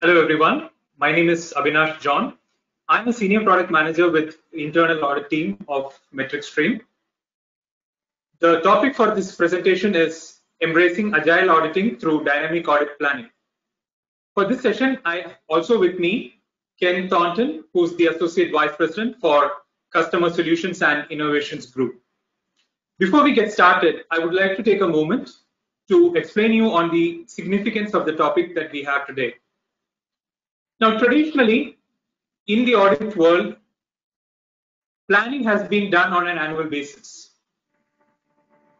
Hello everyone, my name is Abinash John. I'm a senior product manager with internal audit team of MetricStream. The topic for this presentation is embracing agile auditing through dynamic audit planning. For this session, I have also with me Ken Thornton, who's the Associate Vice President for Customer Solutions and Innovations Group. Before we get started, I would like to take a moment to explain you on the significance of the topic that we have today. Now, traditionally, in the audit world, planning has been done on an annual basis.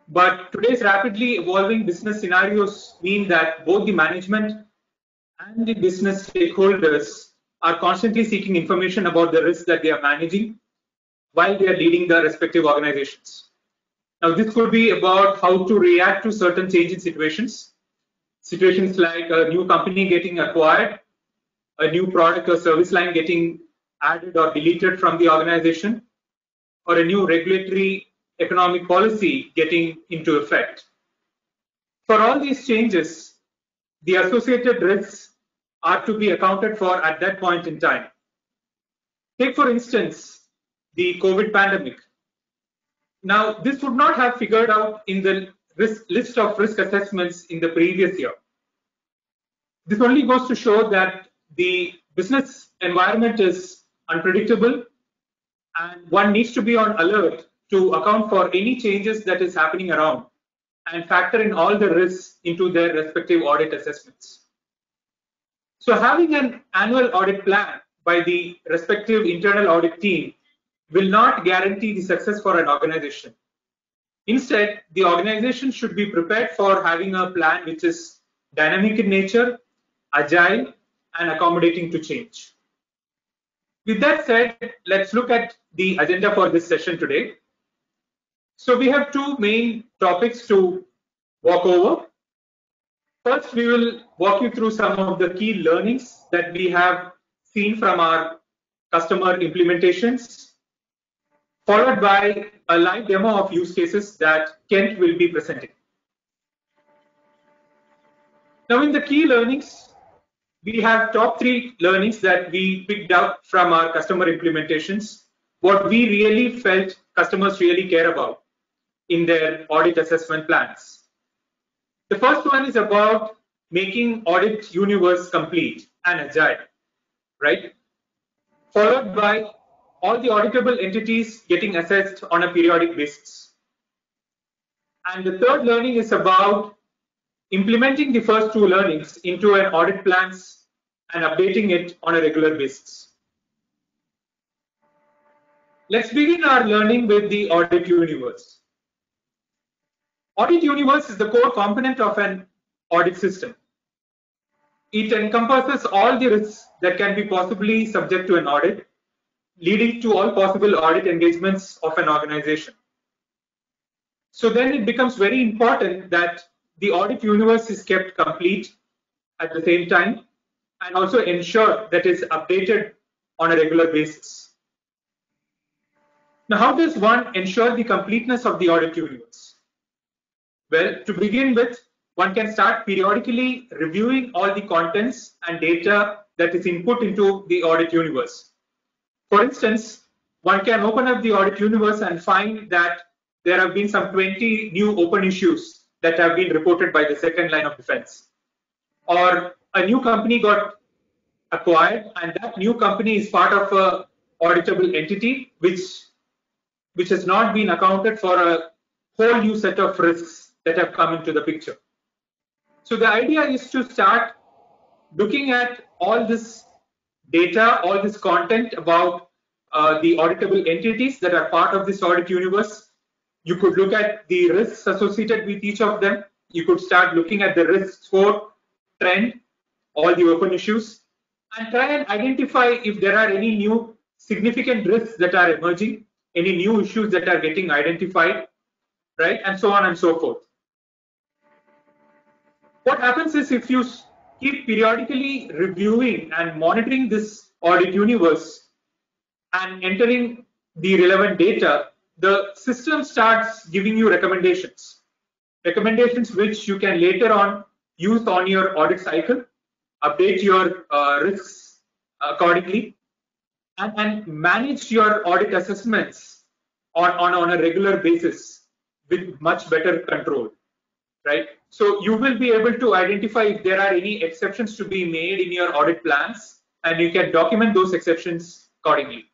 But today's rapidly evolving business scenarios mean that both the management and the business stakeholders are constantly seeking information about the risks that they are managing while they are leading the respective organizations. Now, this could be about how to react to certain changing situations like a new company getting acquired, a new product or service line getting added or deleted from the organization, or a new regulatory economic policy getting into effect. For all these changes, the associated risks are to be accounted for at that point in time. Take, for instance, the COVID pandemic. Now, this would not have figured out in the list of risk assessments in the previous year. This only goes to show that the business environment is unpredictable and one needs to be on alert to account for any changes that is happening around and factor in all the risks into their respective audit assessments. So having an annual audit plan by the respective internal audit team will not guarantee the success for an organization. Instead, the organization should be prepared for having a plan which is dynamic in nature, agile, and accommodating to change. With that said, let's look at the agenda for this session today. So we have two main topics to walk over. First, we will walk you through some of the key learnings that we have seen from our customer implementations, followed by a live demo of use cases that Kent will be presenting. Now, in the key learnings, we have top 3 learnings that we picked up from our customer implementations, what we really felt customers really care about in their audit assessment plans. The first one is about making Audit Universe complete and agile, right? Followed by all the auditable entities getting assessed on a periodic basis. And the third learning is about implementing the first 2 learnings into an audit plans and updating it on a regular basis. Let's begin our learning with the Audit Universe. Audit Universe is the core component of an audit system. It encompasses all the risks that can be possibly subject to an audit, leading to all possible audit engagements of an organization. So then it becomes very important that the Audit Universe is kept complete at the same time and also ensure that it's updated on a regular basis. Now, how does one ensure the completeness of the Audit Universe? Well, to begin with, one can start periodically reviewing all the contents and data that is input into the Audit Universe. For instance, one can open up the Audit Universe and find that there have been some 20 new open issues that have been reported by the second line of defense. Or a new company got acquired and that new company is part of a auditable entity which has not been accounted for a whole new set of risks that have come into the picture. So the idea is to start looking at all this data, all this content about the auditable entities that are part of this Audit Universe. You could look at the risks associated with each of them. You could start looking at the risk score, trend, all the open issues, and try and identify if there are any new significant risks that are emerging, any new issues that are getting identified, right, and so on and so forth. What happens is if you keep periodically reviewing and monitoring this Audit Universe and entering the relevant data, the system starts giving you recommendations which you can later on use on your audit cycle update your risks accordingly, and manage your audit assessments on a regular basis with much better control, right? So you will be able to identify if there are any exceptions to be made in your audit plans, and you can document those exceptions accordingly.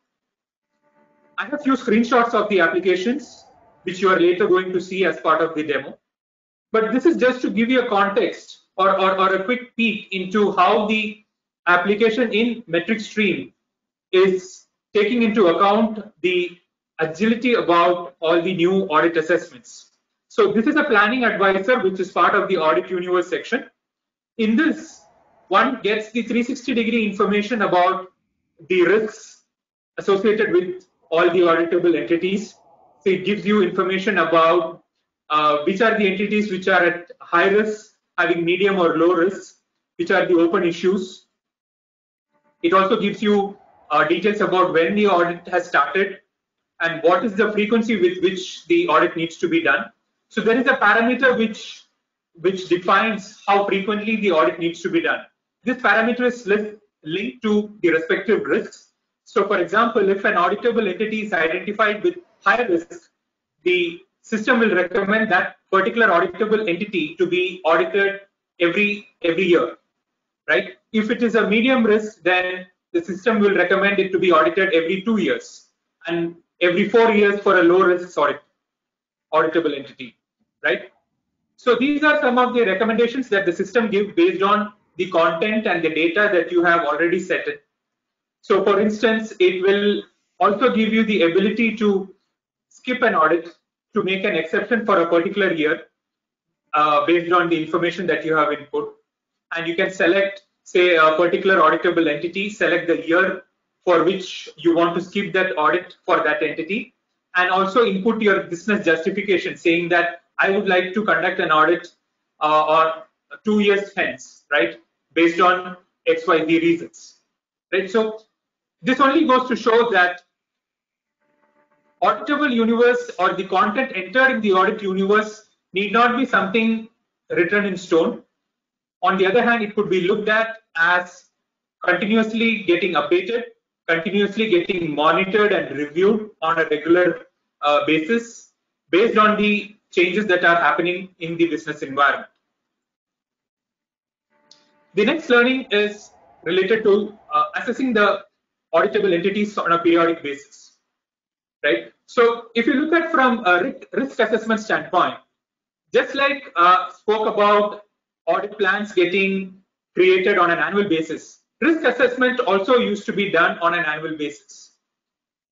I have a few screenshots of the applications, which you are later going to see as part of the demo. But this is just to give you a context or a quick peek into how the application in MetricStream is taking into account the agility about all the new audit assessments. So this is a planning advisor, which is part of the Audit Universe section. In this, one gets the 360-degree information about the risks associated with all the auditable entities. So it gives you information about which are the entities which are at high risk, having medium or low risk, which are the open issues. It also gives you details about when the audit has started and what is the frequency with which the audit needs to be done. So there is a parameter which defines how frequently the audit needs to be done. This parameter is linked to the respective risks. So for example, if an auditable entity is identified with high risk, the system will recommend that particular auditable entity to be audited every year, right? If it is a medium risk, then the system will recommend it to be audited every 2 years and every 4 years for a low risk auditable entity, right? So these are some of the recommendations that the system gives based on the content and the data that you have already set it. So for instance, it will also give you the ability to skip an audit to make an exception for a particular year based on the information that you have input. And you can select, say, a particular auditable entity, select the year for which you want to skip that audit for that entity, and also input your business justification saying that I would like to conduct an audit or 2 years hence, right, based on XYZ reasons, right? So this only goes to show that auditable universe or the content entered in the audit universe need not be something written in stone. On the other hand, it could be looked at as continuously getting updated, continuously getting monitored and reviewed on a regular basis based on the changes that are happening in the business environment. The next learning is related to assessing the auditable entities on a periodic basis, right? So if you look at from a risk assessment standpoint, just like spoke about audit plans getting created on an annual basis, risk assessment also used to be done on an annual basis.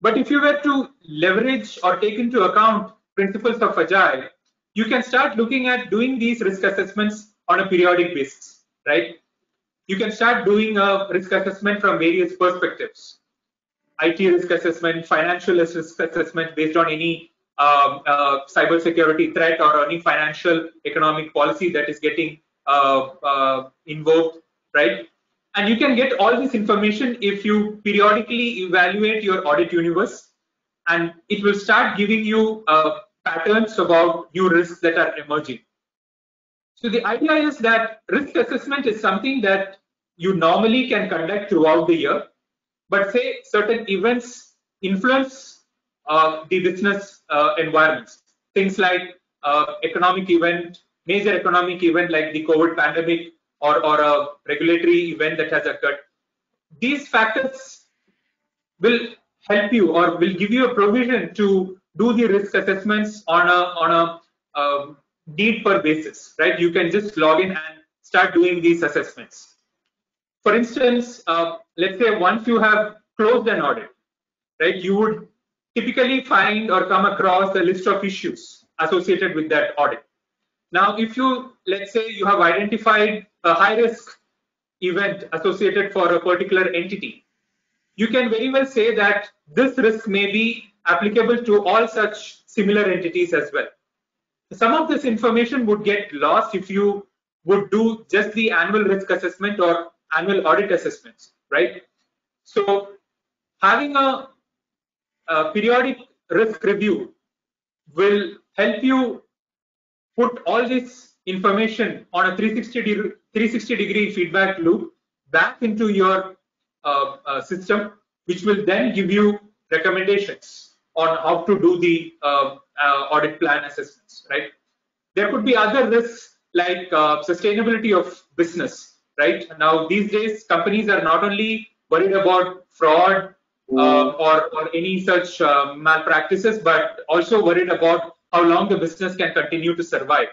But if you were to leverage or take into account principles of Agile, you can start looking at doing these risk assessments on a periodic basis, right? You can start doing a risk assessment from various perspectives. IT risk assessment, financial risk assessment based on any cybersecurity threat or any financial economic policy that is getting invoked, right? And you can get all this information if you periodically evaluate your audit universe, and it will start giving you patterns about new risks that are emerging. So the idea is that risk assessment is something that you normally can conduct throughout the year, but say certain events influence the business environments. Things like economic event, major economic event like the COVID pandemic or a regulatory event that has occurred. These factors will help you or will give you a provision to do the risk assessments on a need per basis, right? You can just log in and start doing these assessments. For instance, let's say once you have closed an audit, right, you would typically find or come across a list of issues associated with that audit. Now, if you, let's say you have identified a high risk event associated for a particular entity, you can very well say that this risk may be applicable to all such similar entities as well. Some of this information would get lost if you would do just the annual risk assessment or annual audit assessments, right? So having a periodic risk review will help you put all this information on a 360 degree feedback loop back into your system, which will then give you recommendations on how to do the audit plan assessments, right? There could be other risks like sustainability of business, right? Now, these days, companies are not only worried about fraud or any such malpractices, but also worried about how long the business can continue to survive,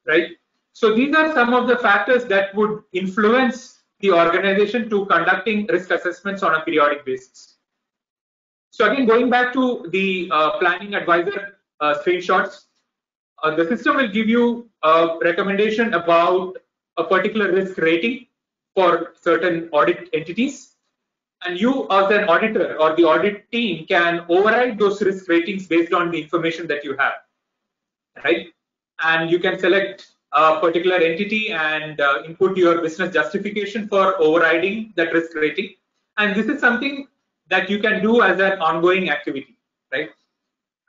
right? So these are some of the factors that would influence the organization to conducting risk assessments on a periodic basis. So again, going back to the planning advisor screenshots, the system will give you a recommendation about a particular risk rating for certain audit entities. And you as an auditor or the audit team can override those risk ratings based on the information that you have, right? And you can select a particular entity and input your business justification for overriding that risk rating. And this is something that you can do as an ongoing activity, right?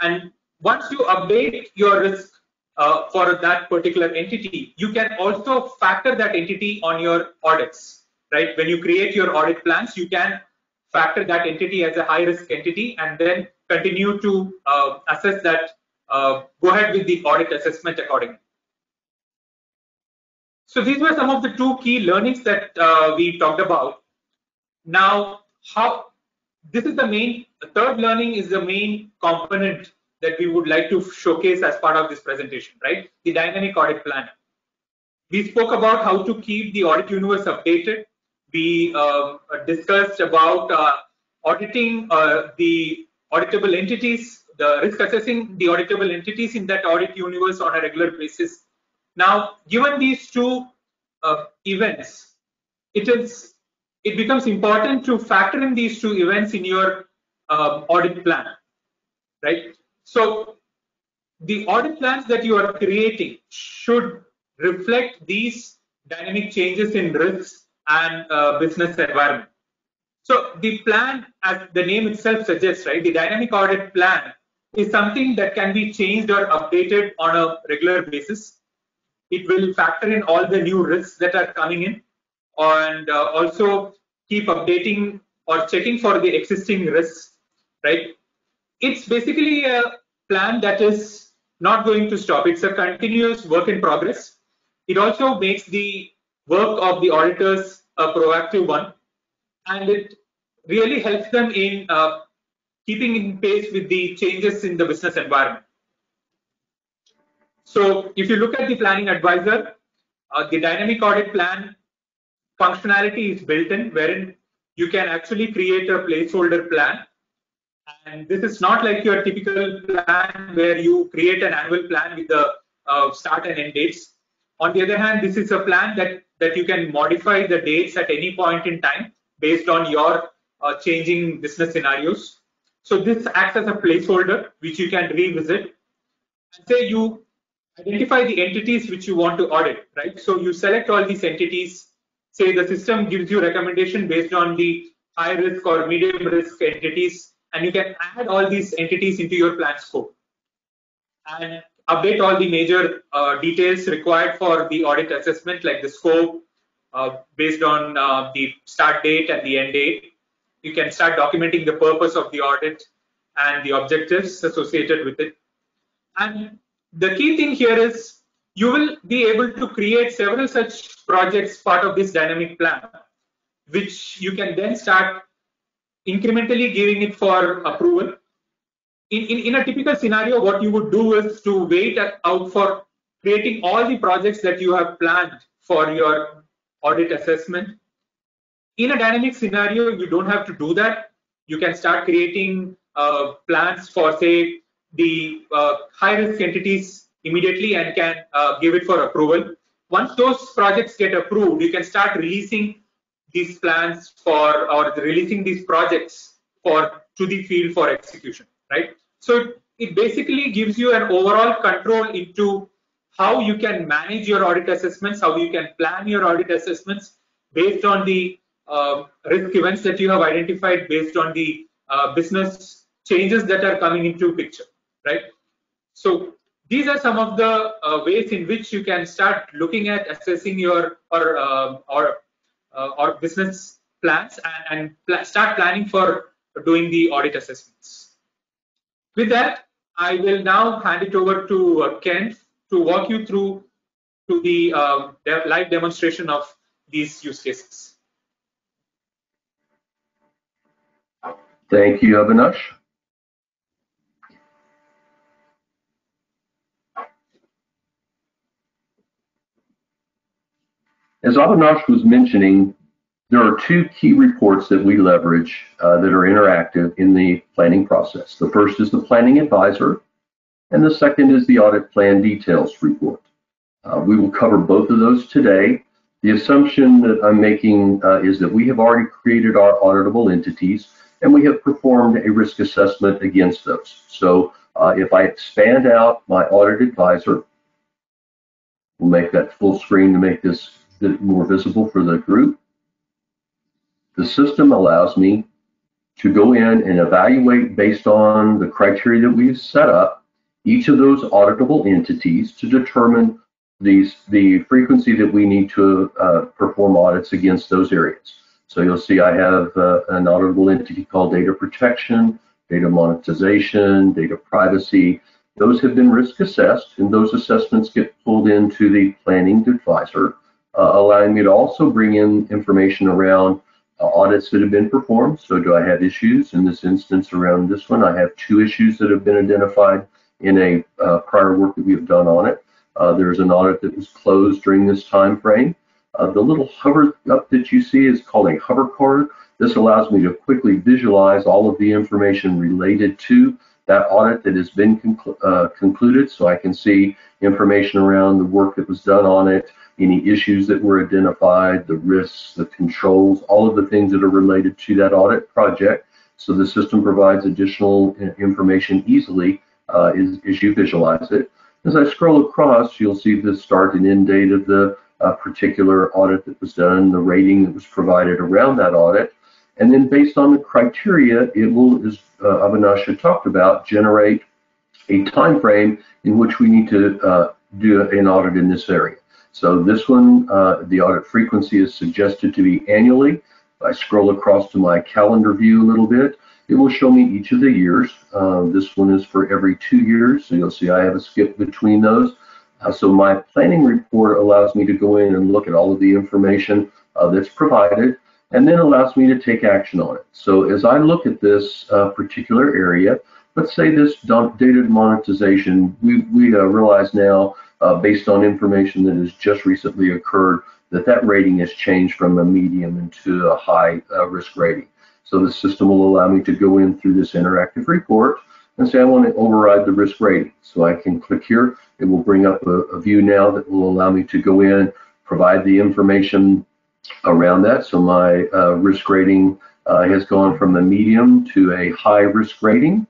And once you update your risk for that particular entity, you can also factor that entity on your audits, right? When you create your audit plans, you can factor that entity as a high risk entity and then continue to assess that, go ahead with the audit assessment accordingly. So these were some of the two key learnings that we talked about. Now, this is the third learning is the main component that we would like to showcase as part of this presentation, right? The dynamic audit plan. We spoke about how to keep the Audit Universe updated. We discussed about auditing the auditable entities, the risk assessing the auditable entities in that Audit Universe on a regular basis. Now, given these two events, it becomes important to factor in these two events in your audit plan, right? So the audit plans that you are creating should reflect these dynamic changes in risks and business environment. So the plan, as the name itself suggests, right, the dynamic audit plan is something that can be changed or updated on a regular basis. It will factor in all the new risks that are coming in and also keep updating or checking for the existing risks, right? It's basically a plan that is not going to stop. It's a continuous work in progress. It also makes the work of the auditors a proactive one, and it really helps them in keeping in pace with the changes in the business environment. So if you look at the planning advisor, the dynamic audit plan functionality is built in, wherein you can actually create a placeholder plan. And this is not like your typical plan where you create an annual plan with the start and end dates. On the other hand, this is a plan that you can modify the dates at any point in time based on your changing business scenarios. So this acts as a placeholder which you can revisit. And say you identify the entities which you want to audit, right? So you select all these entities. Say the system gives you recommendation based on the high risk or medium risk entities, and you can add all these entities into your plan scope and update all the major details required for the audit assessment, like the scope based on the start date and the end date. You can start documenting the purpose of the audit and the objectives associated with it. And the key thing here is you will be able to create several such projects part of this dynamic plan, which you can then start incrementally giving it for approval. In a typical scenario, what you would do is to wait out for creating all the projects that you have planned for your audit assessment. In a dynamic scenario, you don't have to do that. You can start creating plans for, say, the high-risk entities immediately and can give it for approval. Once those projects get approved, you can start releasing these plans for, or releasing these projects for to the field for execution, right? So it basically gives you an overall control into how you can manage your audit assessments, how you can plan your audit assessments based on the risk events that you have identified, based on the business changes that are coming into picture, right? So these are some of the ways in which you can start looking at assessing your or or business plans and start planning for doing the audit assessments. With that, I will now hand it over to Ken to walk you through to the live demonstration of these use cases. Thank you, Abinash. As Abinash was mentioning, there are two key reports that we leverage that are interactive in the planning process. The first is the Planning Advisor, and the second is the Audit Plan Details report. We will cover both of those today. The assumption that I'm making is that we have already created our auditable entities and we have performed a risk assessment against those. So if I expand out my Audit Advisor, we'll make that full screen to make this a bit more visible for the group. The system allows me to go in and evaluate based on the criteria that we've set up each of those auditable entities to determine the frequency that we need to perform audits against those areas. So you'll see I have an auditable entity called data protection, data monetization, data privacy. Those have been risk assessed, and those assessments get pulled into the Planning Advisor, allowing me to also bring in information around audits that have been performed. So do I have issues? In this instance around this one, I have 2 issues that have been identified in a prior work that we have done on it. There's an audit that was closed during this time frame. The little hover up that you see is called a hover card. This allows me to quickly visualize all of the information related to that audit that has been concluded, so I can see information around the work that was done on it, any issues that were identified, the risks, the controls, all of the things that are related to that audit project. So the system provides additional information easily as you visualize it. As I scroll across, you'll see the start and end date of the particular audit that was done, the rating that was provided around that audit. And then based on the criteria, it will, as Abinash had talked about, generate a time frame in which we need to do an audit in this area. So this one, the audit frequency is suggested to be annually. If I scroll across to my calendar view a little bit, it will show me each of the years. This one is for every 2 years, so you'll see I have a skip between those. So my planning report allows me to go in and look at all of the information that's provided, and then allows me to take action on it. So as I look at this particular area, let's say this data monetization, we realize now, based on information that has just recently occurred, that rating has changed from a medium into a high risk rating. So the system will allow me to go in through this interactive report and say I want to override the risk rating. So I can click here. It will bring up a view now that will allow me to go in, provide the information around that. So my risk rating has gone from a medium to a high risk rating.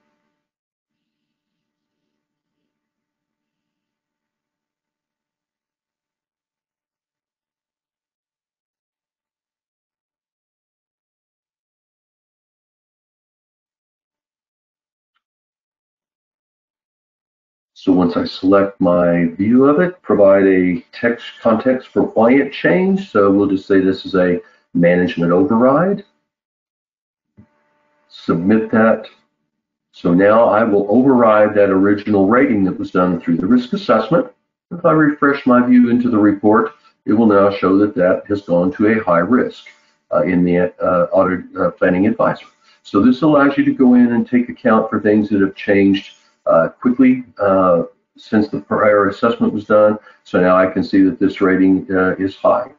So once I select my view of it, provide a text context for why it changed. So we'll just say this is a management override. Submit that. So now I will override that original rating that was done through the risk assessment. If I refresh my view into the report, it will now show that has gone to a high risk in the Audit Planning Advisor. So this allows you to go in and take account for things that have changed quickly since the prior assessment was done. So now I can see that this rating is high.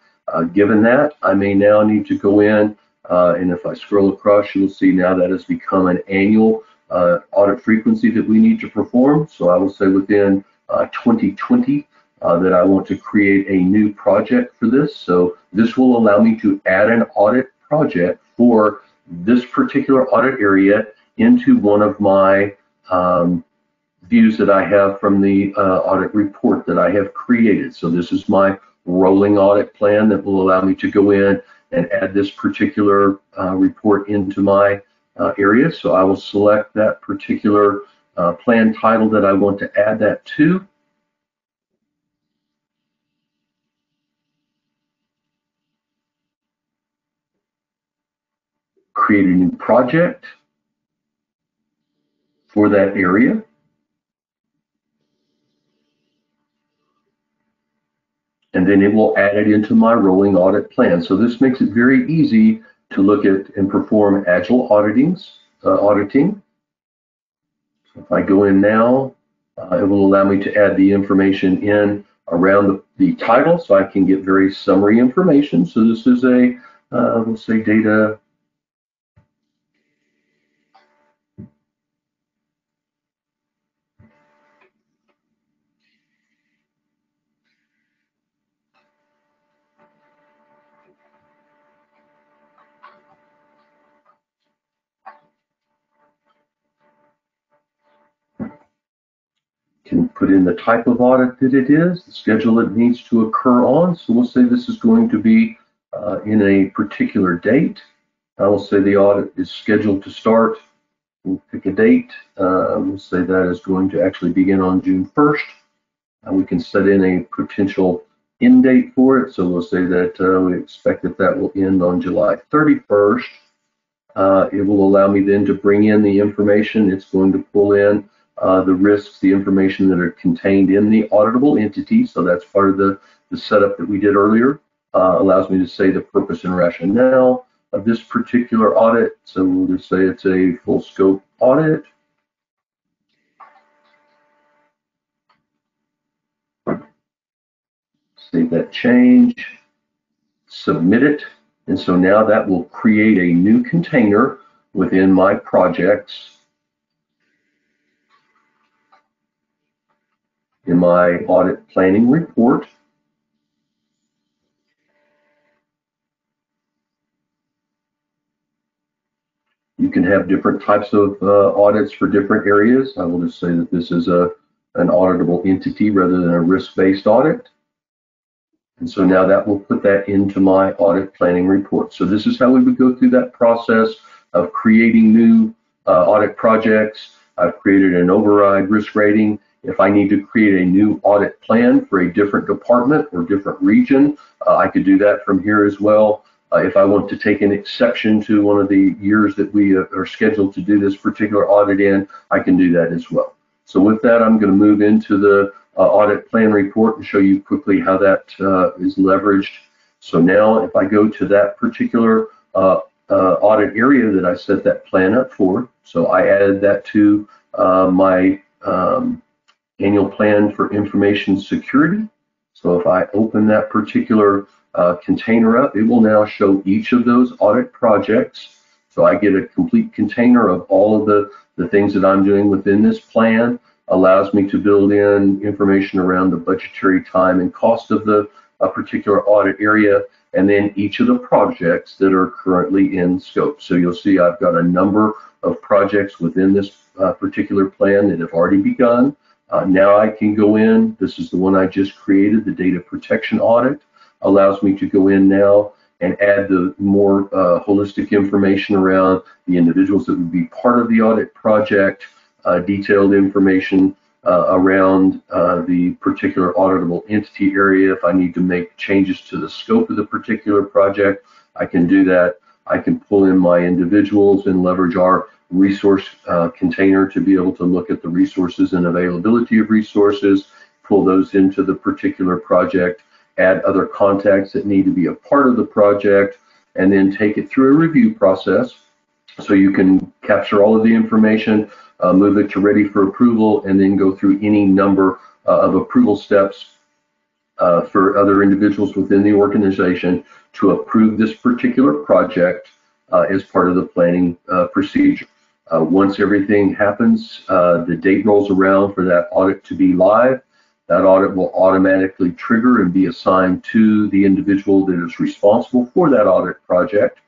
Given that, I may now need to go in, and if I scroll across, you'll see now that has become an annual audit frequency that we need to perform. So I will say within 2020 that I want to create a new project for this. So this will allow me to add an audit project for this particular audit area into one of my views that I have from the audit report that I have created. So this is my rolling audit plan that will allow me to go in and add this particular report into my area. So I will select that particular plan title that I want to add that to. create a new project for that area. And then it will add it into my rolling audit plan. So this makes it very easy to look at and perform Agile auditing. If I go in now, it will allow me to add the information in around the title, so I can get very summary information. So this is a, we'll say data. Can put in the type of audit that it is, the schedule it needs to occur on. So we'll say this is going to be in a particular date. I will say the audit is scheduled to start. We'll pick a date. We'll say that is going to actually begin on June 1st. We can set in a potential end date for it. So we'll say that we expect that will end on July 31st. It will allow me then to bring in the information. It's going to pull in the risks, the information that are contained in the auditable entity. So that's part of the setup that we did earlier. Allows me to say the purpose and rationale of this particular audit. So we'll just say it's a full scope audit. Save that change, submit it. And so now that will create a new container within my projects in my audit planning report. You can have different types of audits for different areas. I will just say that this is an auditable entity rather than a risk-based audit. And so now that will put that into my audit planning report. So this is how we would go through that process of creating new audit projects. I've created an override risk rating. If I need to create a new audit plan for a different department or different region, I could do that from here as well. If I want to take an exception to one of the years that we are scheduled to do this particular audit in, I can do that as well. So with that, I'm going to move into the audit plan report and show you quickly how that is leveraged. So now if I go to that particular audit area that I set that plan up for, so I added that to my annual plan for information security. So if I open that particular container up, it will now show each of those audit projects. So I get a complete container of all of the things that I'm doing within this plan. Allows me to build in information around the budgetary time and cost of the particular audit area, and then each of the projects that are currently in scope. So you'll see I've got a number of projects within this particular plan that have already begun. Now I can go in, this is the one I just created, the data protection audit, allows me to go in now and add the more holistic information around the individuals that would be part of the audit project, detailed information around the particular auditable entity area. If I need to make changes to the scope of the particular project, I can do that. I can pull in my individuals and leverage our resource container to be able to look at the resources and availability of resources, pull those into the particular project, add other contacts that need to be a part of the project, and then take it through a review process. So you can capture all of the information, move it to ready for approval, and then go through any number of approval steps for other individuals within the organization to approve this particular project as part of the planning procedure. Once everything happens, the date rolls around for that audit to be live. That audit will automatically trigger and be assigned to the individual that is responsible for that audit project,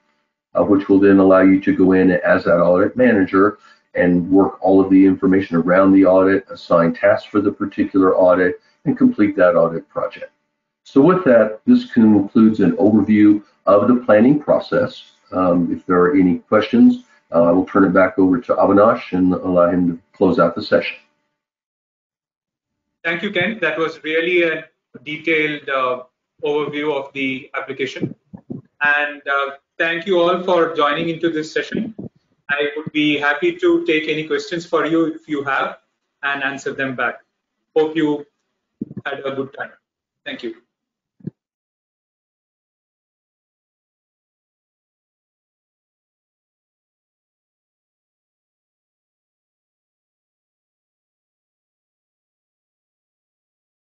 which will then allow you to go in as that audit manager and work all of the information around the audit, assign tasks for the particular audit, and complete that audit project. So with that, this concludes an overview of the planning process. If there are any questions, I will turn it back over to Abinash and allow him to close out the session. Thank you, Ken. That was really a detailed overview of the application. And thank you all for joining into this session. I would be happy to take any questions for you if you have and answer them back. Hope you had a good time. Thank you.